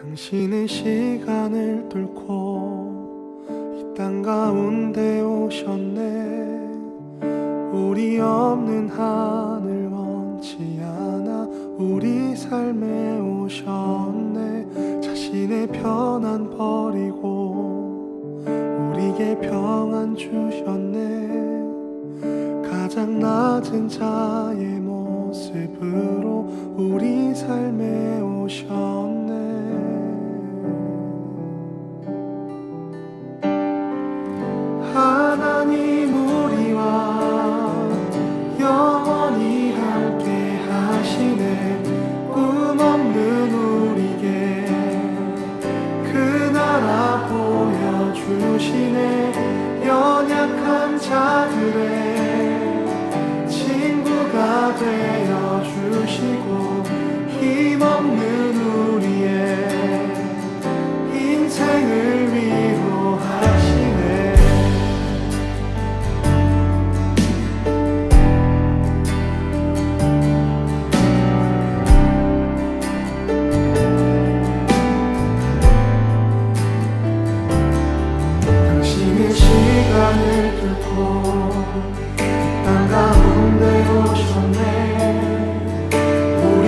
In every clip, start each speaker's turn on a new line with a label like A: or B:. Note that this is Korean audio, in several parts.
A: 당신은 시간을 뚫고 이 땅 가운데 오셨네. 우리 없는 하늘 원치 않아 우리 삶에 오셨네. 자신의 편안 버리고 우리에게 평안 주셨네. 가장 낮은 자의 모습으로 우리 삶에 오셨네. 하나님 우리와 영원히 함께 하시네. 꿈 없는 우리에게 그 나라 보여주시네. 연약한 자들의 친구가 되어주시고 힘없는 우리의 인생을 위로하시네. 당신의 시간을 뚫고 땅 가운데 오셨네. 우리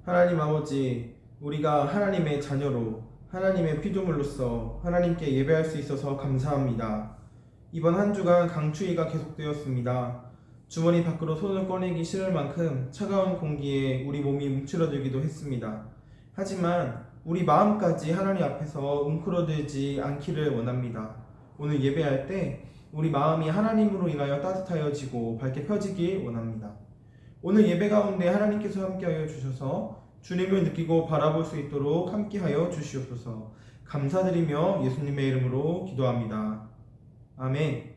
B: 하나님 아버지, 우리가 하나님의 자녀로 하나님의 피조물로서 하나님께 예배할 수 있어서 감사합니다. 이번 한 주간 강추위가 계속되었습니다. 주머니 밖으로 손을 꺼내기 싫을 만큼 차가운 공기에 우리 몸이 움츠러들기도 했습니다. 하지만 우리 마음까지 하나님 앞에서 웅크러들지 않기를 원합니다. 오늘 예배할 때 우리 마음이 하나님으로 인하여 따뜻하여지고 밝게 펴지길 원합니다. 오늘 예배 가운데 하나님께서 함께하여 주셔서 주님을 느끼고 바라볼 수 있도록 함께하여 주시옵소서. 감사드리며 예수님의 이름으로 기도합니다. 아멘.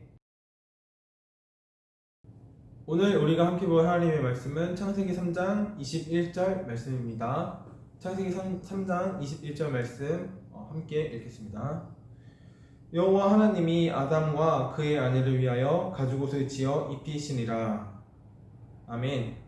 B: 오늘 우리가 함께 볼 하나님의 말씀은 창세기 3장 21절 말씀입니다. 창세기 3장 21절 말씀 함께 읽겠습니다. 여호와 하나님이 아담과 그의 아내를 위하여 가죽옷을 지어 입히시니라. 아멘.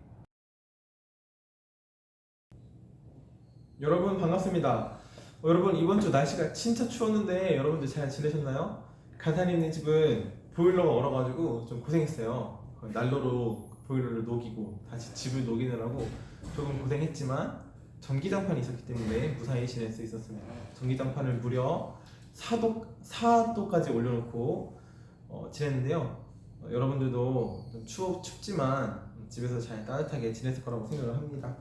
B: 여러분 반갑습니다. 여러분 이번 주 날씨가 진짜 추웠는데 여러분들 잘 지내셨나요? 간사님 집은 보일러가 얼어가지고 좀 고생했어요. 난로로 보일러를 녹이고 다시 집을 녹이느라고 조금 고생했지만 전기장판이 있었기 때문에 무사히 지낼 수 있었습니다. 전기장판을 무려 4도까지 올려놓고 지냈는데요. 여러분들도 좀 춥지만 집에서 잘 따뜻하게 지냈을 거라고 생각을 합니다.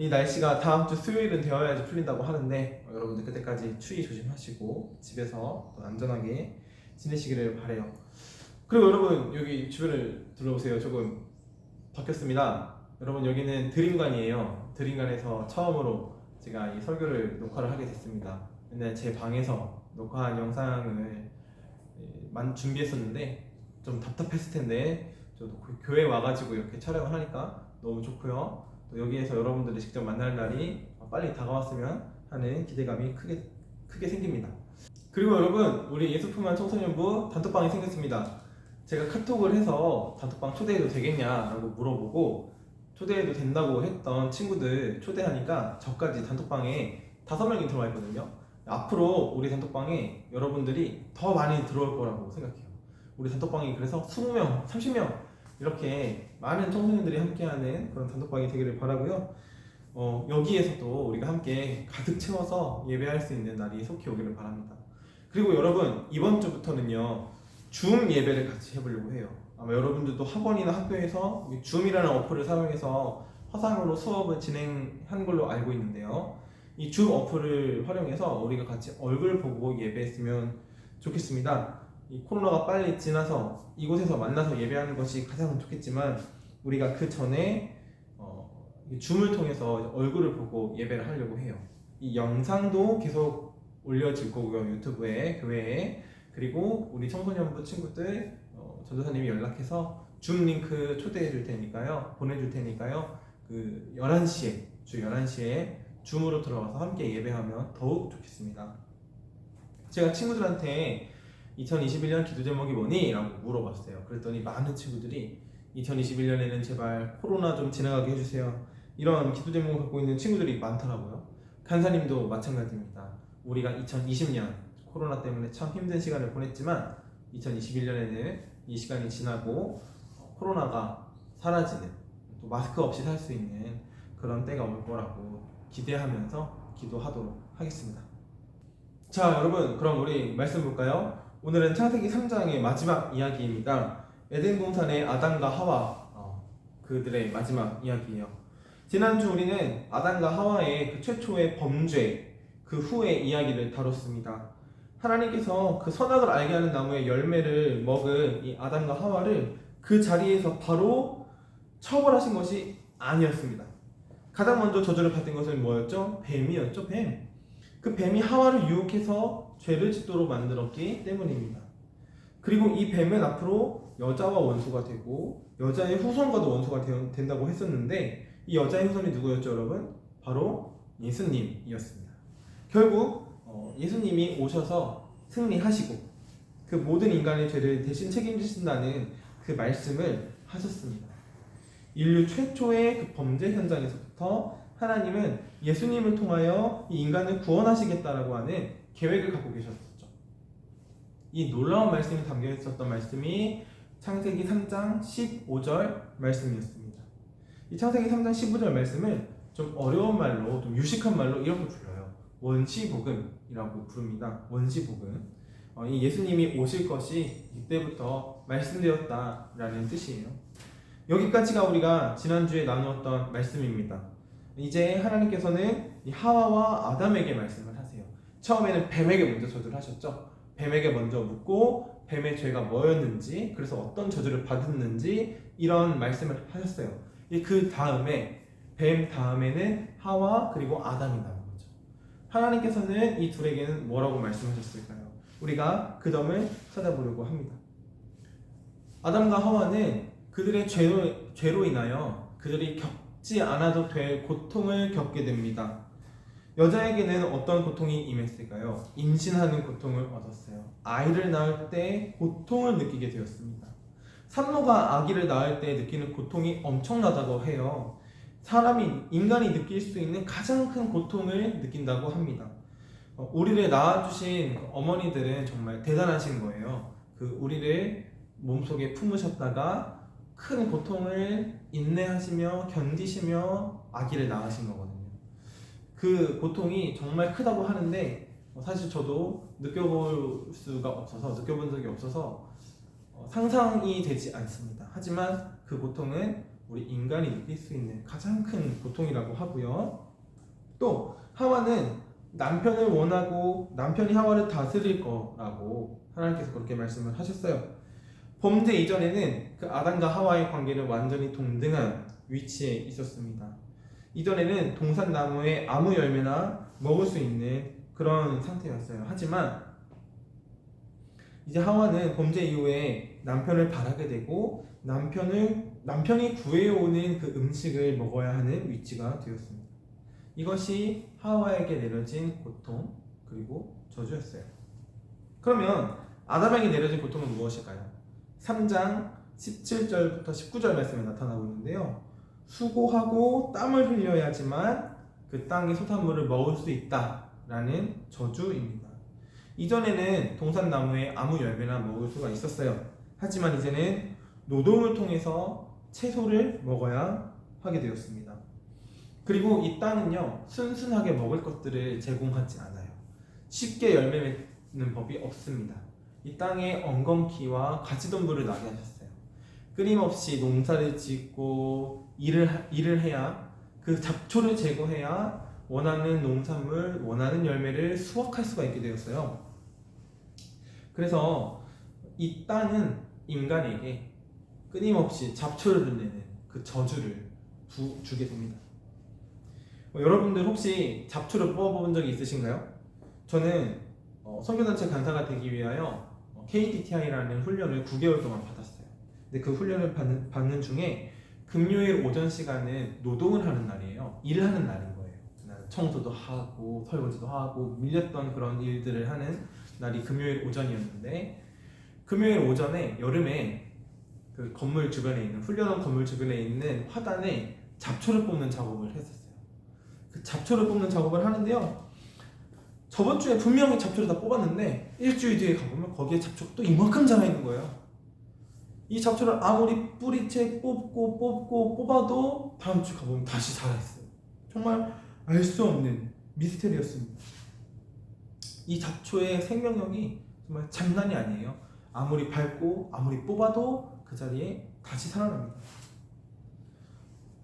B: 이 날씨가 다음 주 수요일은 되어야지 풀린다고 하는데 여러분들 그때까지 추위 조심하시고 집에서 안전하게 지내시기를 바래요. 그리고 여러분 여기 주변을 둘러보세요. 조금 바뀌었습니다. 여러분 여기는 드림관이에요. 드림관에서 처음으로 제가 이 설교를 녹화를 하게 됐습니다. 근데 제 방에서 녹화한 영상을 준비했었는데 좀 답답했을 텐데 저도 교회 와가지고 이렇게 촬영을 하니까 너무 좋고요. 또 여기에서 여러분들을 직접 만날 날이 빨리 다가왔으면 하는 기대감이 크게 생깁니다. 그리고 여러분 우리 예수품한 청소년부 단톡방이 생겼습니다. 제가 카톡을 해서 단톡방 초대해도 되겠냐라고 물어보고 초대해도 된다고 했던 친구들 초대하니까 저까지 단톡방에 5명이 들어와 있거든요. 앞으로 우리 단톡방에 여러분들이 더 많이 들어올 거라고 생각해요. 우리 단톡방이 그래서 20명, 30명 이렇게 많은 청소년들이 함께하는 그런 단톡방이 되기를 바라고요. 여기에서도 우리가 함께 가득 채워서 예배할 수 있는 날이 속히 오기를 바랍니다. 그리고 여러분 이번 주부터는요 줌 예배를 같이 해보려고 해요. 아마 여러분들도 학원이나 학교에서 줌이라는 어플을 사용해서 화상으로 수업을 진행한 걸로 알고 있는데요. 이 줌 어플을 활용해서 우리가 같이 얼굴 보고 예배했으면 좋겠습니다. 이 코로나가 빨리 지나서 이곳에서 만나서 예배하는 것이 가장 좋겠지만 우리가 그 전에 줌을 통해서 얼굴을 보고 예배를 하려고 해요. 이 영상도 계속 올려질 거고요. 유튜브에, 교회에. 그리고 우리 청소년부 친구들 전도사님이 연락해서 줌 링크 초대해 줄 테니까요. 보내줄 테니까요. 그 11시에 주 11시에 줌으로 들어가서 함께 예배하면 더욱 좋겠습니다. 제가 친구들한테 2021년 기도 제목이 뭐니? 라고 물어봤어요. 그랬더니 많은 친구들이 2021년에는 제발 코로나 좀 지나가게 해주세요. 이런 기도 제목을 갖고 있는 친구들이 많더라고요. 간사님도 마찬가지입니다. 우리가 2020년 코로나 때문에 참 힘든 시간을 보냈지만 2021년에는 이 시간이 지나고 코로나가 사라지는 또 마스크 없이 살 수 있는 그런 때가 올 거라고 기대하면서 기도하도록 하겠습니다. 자 여러분 그럼 우리 말씀 볼까요? 오늘은 창세기 3장의 마지막 이야기입니다. 에덴 동산의 아담과 하와 그들의 마지막 이야기예요. 지난주 우리는 아담과 하와의 그 최초의 범죄 그 후의 이야기를 다뤘습니다. 하나님께서 그 선악을 알게 하는 나무의 열매를 먹은 이 아담과 하와를 그 자리에서 바로 처벌하신 것이 아니었습니다. 가장 먼저 저주를 받은 것은 뭐였죠? 뱀이었죠. 뱀. 그 뱀이 하와를 유혹해서 죄를 짓도록 만들었기 때문입니다. 그리고 이 뱀은 앞으로 여자와 원수가 되고 여자의 후손과도 원수가 된다고 했었는데 이 여자의 후손이 누구였죠 여러분? 바로 예수님이었습니다. 결국 예수님이 오셔서 승리하시고 그 모든 인간의 죄를 대신 책임지신다는 그 말씀을 하셨습니다. 인류 최초의 그 범죄 현장에서부터 하나님은 예수님을 통하여 이 인간을 구원하시겠다라고 하는 계획을 갖고 계셨었죠. 이 놀라운 말씀이 담겨 있었던 말씀이 창세기 3장 15절 말씀이었습니다. 이 창세기 3장 15절 말씀을 좀 어려운 말로, 좀 유식한 말로 이렇게 불러요. 원시복음이라고 부릅니다. 원시복음. 이 예수님이 오실 것이 이때부터 말씀되었다라는 뜻이에요. 여기까지가 우리가 지난주에 나누었던 말씀입니다. 이제 하나님께서는 이 하와와 아담에게 말씀을 하세요. 처음에는 뱀에게 먼저 저주를 하셨죠. 뱀에게 먼저 묻고 뱀의 죄가 뭐였는지, 그래서 어떤 저주를 받았는지 이런 말씀을 하셨어요. 그 다음에 뱀 다음에는 하와 그리고 아담이 나온 거죠. 하나님께서는 이 둘에게는 뭐라고 말씀하셨을까요? 우리가 그 점을 찾아보려고 합니다. 아담과 하와는 그들의 죄로 인하여 그들이 겪지 않아도 될 고통을 겪게 됩니다. 여자에게는 어떤 고통이 임했을까요? 임신하는 고통을 얻었어요. 아이를 낳을 때 고통을 느끼게 되었습니다. 산모가 아기를 낳을 때 느끼는 고통이 엄청나다고 해요. 인간이 느낄 수 있는 가장 큰 고통을 느낀다고 합니다. 우리를 낳아주신 어머니들은 정말 대단하신 거예요. 우리를 몸속에 품으셨다가 큰 고통을 인내하시며 견디시며 아기를 낳으신 거거든요. 그 고통이 정말 크다고 하는데 사실 저도 느껴본 적이 없어서 상상이 되지 않습니다. 하지만 그 고통은 우리 인간이 느낄 수 있는 가장 큰 고통이라고 하고요. 또 하와는 남편을 원하고 남편이 하와를 다스릴 거라고 하나님께서 그렇게 말씀을 하셨어요. 범죄 이전에는 그 아담과 하와의 관계는 완전히 동등한 위치에 있었습니다. 이전에는 동산나무의 아무 열매나 먹을 수 있는 그런 상태였어요. 하지만 이제 하와는 범죄 이후에 남편을 바라게 되고 남편이 구해오는 그 음식을 먹어야 하는 위치가 되었습니다. 이것이 하와에게 내려진 고통 그리고 저주였어요. 그러면 아담에게 내려진 고통은 무엇일까요? 3장 17절부터 19절 말씀에 나타나고 있는데요. 수고하고 땀을 흘려야지만 그 땅의 소산물을 먹을 수 있다라는 저주입니다. 이전에는 동산나무에 아무 열매나 먹을 수가 있었어요. 하지만 이제는 노동을 통해서 채소를 먹어야 하게 되었습니다. 그리고 이 땅은요, 순순하게 먹을 것들을 제공하지 않아요. 쉽게 열매 맺는 법이 없습니다. 이 땅에 엉겅퀴와 가시덤불을 나게 하셨어요. 끊임없이 농사를 짓고 일을 해야, 그 잡초를 제거해야 원하는 농산물, 원하는 열매를 수확할 수가 있게 되었어요. 그래서 이 땅은 인간에게 끊임없이 잡초를 내는 그 저주를 주게 됩니다. 여러분들 혹시 잡초를 뽑아본 적이 있으신가요? 저는 선교단체 간사가 되기 위하여 KDTI라는 훈련을 9개월 동안 받았어요. 근데 그 훈련을 받는 중에 금요일 오전 시간은 노동을 하는 날이에요. 일하는 날인 거예요. 청소도 하고 설거지도 하고 밀렸던 그런 일들을 하는 날이 금요일 오전이었는데, 금요일 오전에 여름에 그 건물 주변에 있는, 훈련원 건물 주변에 있는 화단에 잡초를 뽑는 작업을 했었어요. 그 잡초를 뽑는 작업을 하는데요, 저번 주에 분명히 잡초를 다 뽑았는데 일주일 뒤에 가보면 거기에 잡초가 또 이만큼 자라있는 거예요. 이 잡초를 아무리 뿌리채 뽑고 뽑아도 다음 주 가보면 다시 자라있어요. 정말 알 수 없는 미스테리였습니다. 이 잡초의 생명력이 정말 장난이 아니에요. 아무리 밟고 아무리 뽑아도 그 자리에 다시 살아납니다.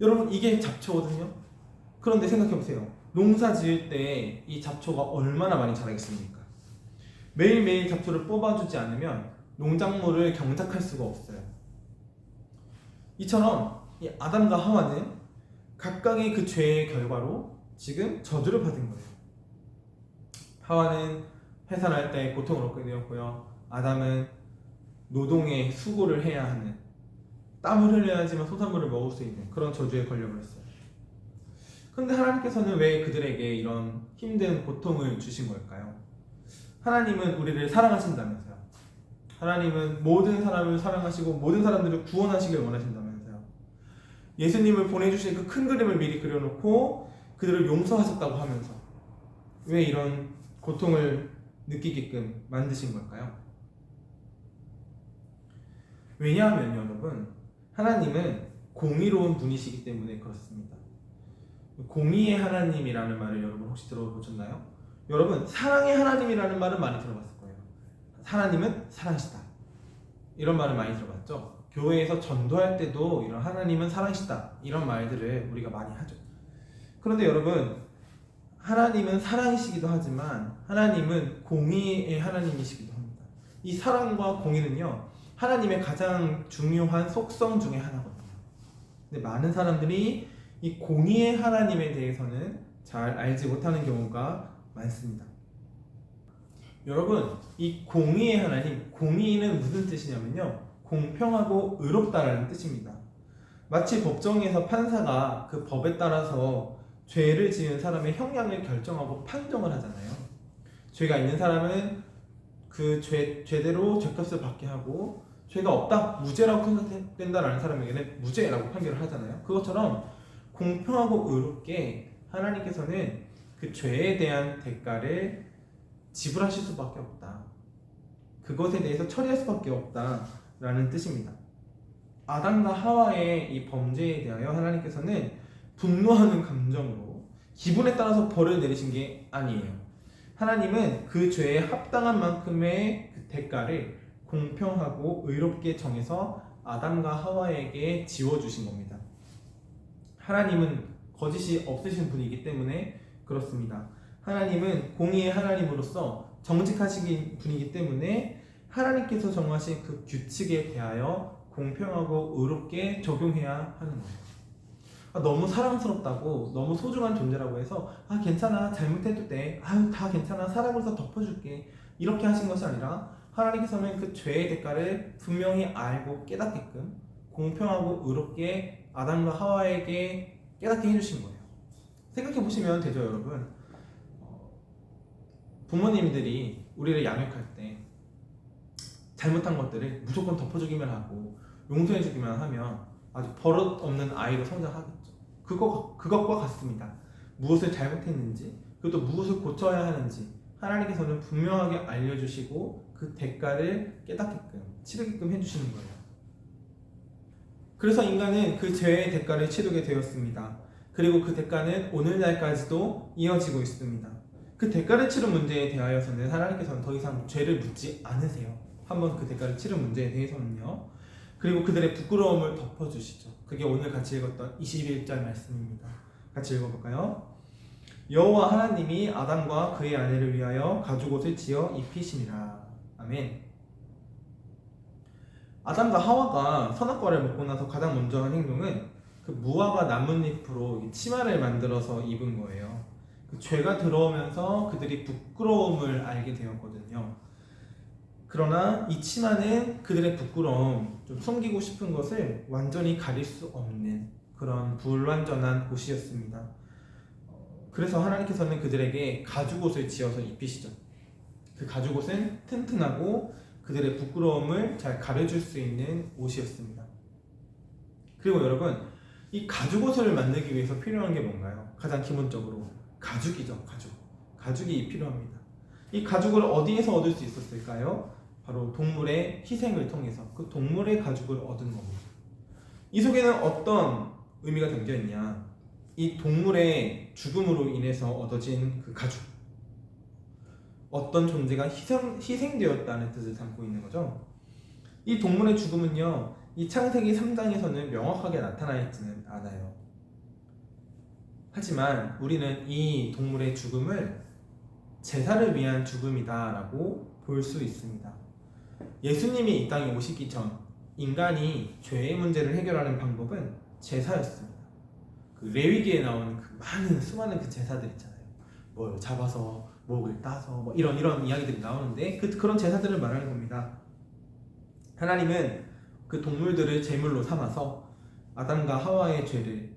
B: 여러분, 이게 잡초거든요. 그런데 생각해보세요. 농사 지을 때 이 잡초가 얼마나 많이 자라겠습니까? 매일매일 잡초를 뽑아주지 않으면 농작물을 경작할 수가 없어요. 이처럼 이 아담과 하와는 각각의 그 죄의 결과로 지금 저주를 받은 거예요. 하와는 해산할 때 고통을 얻게 되었고요. 아담은 노동에 수고를 해야 하는, 땀을 흘려야지만 소산물을 먹을 수 있는 그런 저주에 걸려버렸어요. 그런데 하나님께서는 왜 그들에게 이런 힘든 고통을 주신 걸까요? 하나님은 우리를 사랑하신다면서요. 하나님은 모든 사람을 사랑하시고 모든 사람들을 구원하시길 원하신다면서요. 예수님을 보내주신 그 큰 그림을 미리 그려놓고 그들을 용서하셨다고 하면서 왜 이런 고통을 느끼게끔 만드신 걸까요? 왜냐하면 여러분, 하나님은 공의로운 분이시기 때문에 그렇습니다. 공의의 하나님이라는 말을 여러분 혹시 들어보셨나요? 여러분 사랑의 하나님이라는 말은 많이 들어봤을 거예요. 하나님은 사랑이시다 이런 말을 많이 들어봤죠. 교회에서 전도할 때도 이런 하나님은 사랑이시다 이런 말들을 우리가 많이 하죠. 그런데 여러분 하나님은 사랑이시기도 하지만 하나님은 공의의 하나님이시기도 합니다. 이 사랑과 공의는요 하나님의 가장 중요한 속성 중에 하나거든요. 근데 많은 사람들이 이 공의의 하나님에 대해서는 잘 알지 못하는 경우가 많습니다. 여러분 이 공의의 하나님, 공의는 무슨 뜻이냐면요 공평하고 의롭다라는 뜻입니다. 마치 법정에서 판사가 그 법에 따라서 죄를 지은 사람의 형량을 결정하고 판정을 하잖아요. 죄가 있는 사람은 그 죄대로 죄값을 받게 하고 죄가 없다, 무죄라고 판단된다라는 사람에게는 무죄라고 판결을 하잖아요. 그것처럼 공평하고 의롭게 하나님께서는 그 죄에 대한 대가를 지불하실 수밖에 없다. 그것에 대해서 처리할 수밖에 없다라는 뜻입니다. 아담과 하와의 이 범죄에 대하여 하나님께서는 분노하는 감정으로 기분에 따라서 벌을 내리신 게 아니에요. 하나님은 그 죄에 합당한 만큼의 그 대가를 공평하고 의롭게 정해서 아담과 하와에게 지워주신 겁니다. 하나님은 거짓이 없으신 분이기 때문에 그렇습니다. 하나님은 공의의 하나님으로서 정직하신 분이기 때문에 하나님께서 정하신 그 규칙에 대하여 공평하고 의롭게 적용해야 하는 거예요. 너무 사랑스럽다고 너무 소중한 존재라고 해서 괜찮아 잘못해도 돼 다 괜찮아 사랑으로서 덮어줄게 이렇게 하신 것이 아니라 하나님께서는 그 죄의 대가를 분명히 알고 깨닫게끔 공평하고 의롭게 아담과 하와에게 깨닫게 해주신 거예요. 생각해 보시면 되죠 여러분. 부모님들이 우리를 양육할 때 잘못한 것들을 무조건 덮어주기만 하고 용서해주기만 하면 아주 버릇 없는 아이로 성장하겠죠. 그것과 같습니다. 무엇을 잘못했는지 그리고 또 무엇을 고쳐야 하는지 하나님께서는 분명하게 알려주시고 그 대가를 깨닫게끔 치르게끔 해주시는 거예요. 그래서 인간은 그 죄의 대가를 치르게 되었습니다. 그리고 그 대가는 오늘날까지도 이어지고 있습니다. 그 대가를 치른 문제에 대하여서는 하나님께서는 더 이상 죄를 묻지 않으세요. 한번 그 대가를 치른 문제에 대해서는요. 그리고 그들의 부끄러움을 덮어주시죠. 그게 오늘 같이 읽었던 21절 말씀입니다. 같이 읽어볼까요? 여호와 하나님이 아담과 그의 아내를 위하여 가죽옷을 지어 입히시니라. 아멘. 아담과 하와가 선악과를 먹고 나서 가장 먼저 한 행동은 그 무화과 나뭇잎으로 치마를 만들어서 입은 거예요. 그 죄가 들어오면서 그들이 부끄러움을 알게 되었거든요. 그러나 이 치마는 그들의 부끄러움, 좀 숨기고 싶은 것을 완전히 가릴 수 없는 그런 불완전한 옷이었습니다. 그래서 하나님께서는 그들에게 가죽옷을 지어서 입히시죠. 그 가죽옷은 튼튼하고 그들의 부끄러움을 잘 가려줄 수 있는 옷이었습니다. 그리고 여러분, 이 가죽옷을 만들기 위해서 필요한 게 뭔가요? 가장 기본적으로 가죽이죠. 가죽이 필요합니다. 이 가죽을 어디에서 얻을 수 있었을까요? 바로 동물의 희생을 통해서 그 동물의 가죽을 얻은 겁니다. 이 속에는 어떤 의미가 담겨 있냐? 이 동물의 죽음으로 인해서 얻어진 그 가죽, 어떤 존재가 희생되었다는 뜻을 담고 있는 거죠. 이 동물의 죽음은요, 이 창세기 3장에서는 명확하게 나타나 있지는 않아요. 하지만 우리는 이 동물의 죽음을 제사를 위한 죽음이다라고 볼 수 있습니다. 예수님이 이 땅에 오시기 전 인간이 죄의 문제를 해결하는 방법은 제사였습니다. 그 레위기에 나오는 그 수많은 그 제사들 있잖아요. 뭘 잡아서 목을 따서 뭐 이런 이야기들이 나오는데 그런 제사들을 말하는 겁니다. 하나님은 그 동물들을 제물로 삼아서 아담과 하와의 죄를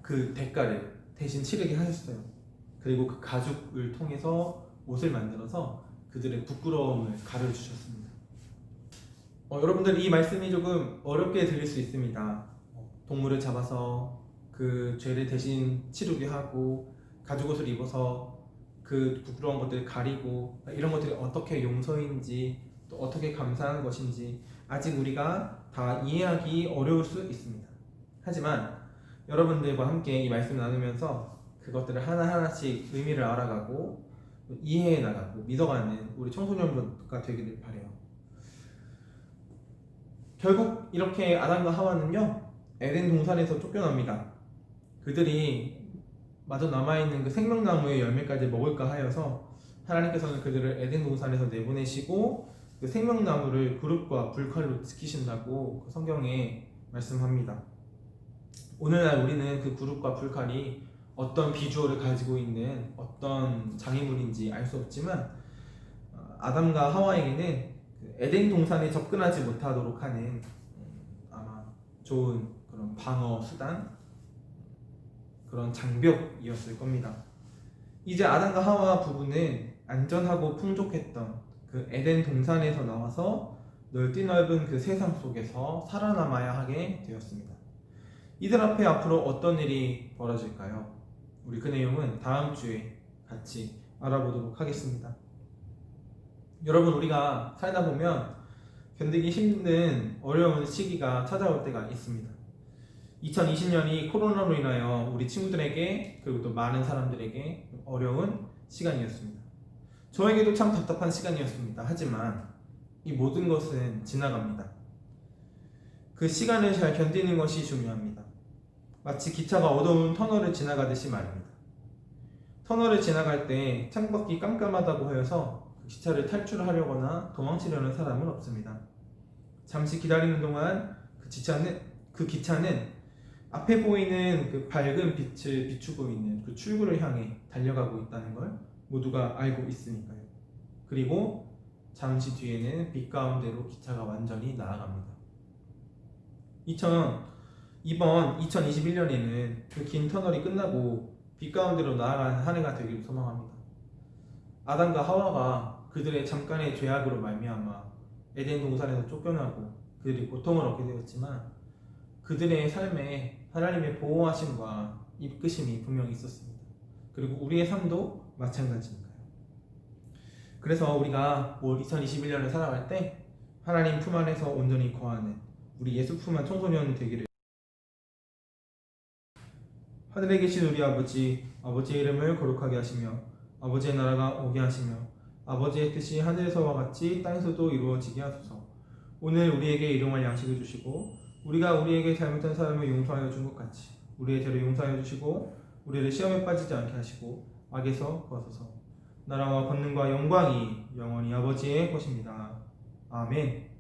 B: 그 대가를 대신 치르게 하셨어요. 그리고 그 가죽을 통해서 옷을 만들어서 그들의 부끄러움을 가려주셨습니다. 여러분들 이 말씀이 조금 어렵게 들릴 수 있습니다. 동물을 잡아서 그 죄를 대신 치르게 하고 가죽옷을 입어서 그 부끄러운 것들을 가리고 이런 것들이 어떻게 용서인지 또 어떻게 감사한 것인지 아직 우리가 다 이해하기 어려울 수 있습니다. 하지만 여러분들과 함께 이 말씀 나누면서 그것들을 하나하나씩 의미를 알아가고 이해해 나가고 믿어가는 우리 청소년부가 되기를 바래요. 결국 이렇게 아담과 하와는요 에덴 동산에서 쫓겨납니다. 그들이 마저 남아있는 그 생명나무의 열매까지 먹을까 하여서 하나님께서는 그들을 에덴 동산에서 내보내시고 그 생명나무를 굴흙과 불칼로 지키신다고 그 성경에 말씀합니다. 오늘날 우리는 그 굴흙과 불칼이 어떤 비주얼을 가지고 있는 어떤 장애물인지 알 수 없지만 아담과 하와에게는 그 에덴 동산에 접근하지 못하도록 하는 아마 좋은 그런 방어 수단, 그런 장벽이었을 겁니다. 이제 아담과 하와 부부는 안전하고 풍족했던 그 에덴 동산에서 나와서 넓디 넓은 그 세상 속에서 살아남아야 하게 되었습니다. 이들 앞에 앞으로 어떤 일이 벌어질까요? 우리 그 내용은 다음 주에 같이 알아보도록 하겠습니다. 여러분, 우리가 살다 보면 견디기 힘든 어려운 시기가 찾아올 때가 있습니다. 2020년이 코로나로 인하여 우리 친구들에게 그리고 또 많은 사람들에게 어려운 시간이었습니다. 저에게도 참 답답한 시간이었습니다. 하지만 이 모든 것은 지나갑니다. 그 시간을 잘 견디는 것이 중요합니다. 마치 기차가 어두운 터널을 지나가듯이 말입니다. 터널을 지나갈 때 창밖이 깜깜하다고 하여서 그 기차를 탈출하려거나 도망치려는 사람은 없습니다. 잠시 기다리는 동안 그 기차는 앞에 보이는 그 밝은 빛을 비추고 있는 그 출구를 향해 달려가고 있다는 걸 모두가 알고 있으니까요. 그리고 잠시 뒤에는 빛 가운데로 기차가 완전히 나아갑니다. 이번 2021년에는 그 긴 터널이 끝나고 빛 가운데로 나아가는 한 해가 되기를 소망합니다. 아담과 하와가 그들의 잠깐의 죄악으로 말미암아 에덴 동산에서 쫓겨나고 그들이 고통을 얻게 되었지만 그들의 삶에 하나님의 보호하심과 이끄심이 분명히 있었습니다. 그리고 우리의 삶도 마찬가지니까요. 그래서 우리가 올 2021년을 살아갈 때 하나님 품 안에서 온전히 거하는 우리 예수 품한 청소년 되기를. 하늘에 계신 우리 아버지, 아버지의 이름을 거룩하게 하시며 아버지의 나라가 오게 하시며 아버지의 뜻이 하늘에서와 같이 땅에서도 이루어지게 하소서. 오늘 우리에게 일용할 양식을 주시고 우리가 우리에게 잘못한 사람을 용서하여 준 것 같이 우리의 죄를 용서하여 주시고 우리를 시험에 빠지지 않게 하시고 악에서 구하소서. 나라와 권능과 영광이 영원히 아버지의 것입니다. 아멘.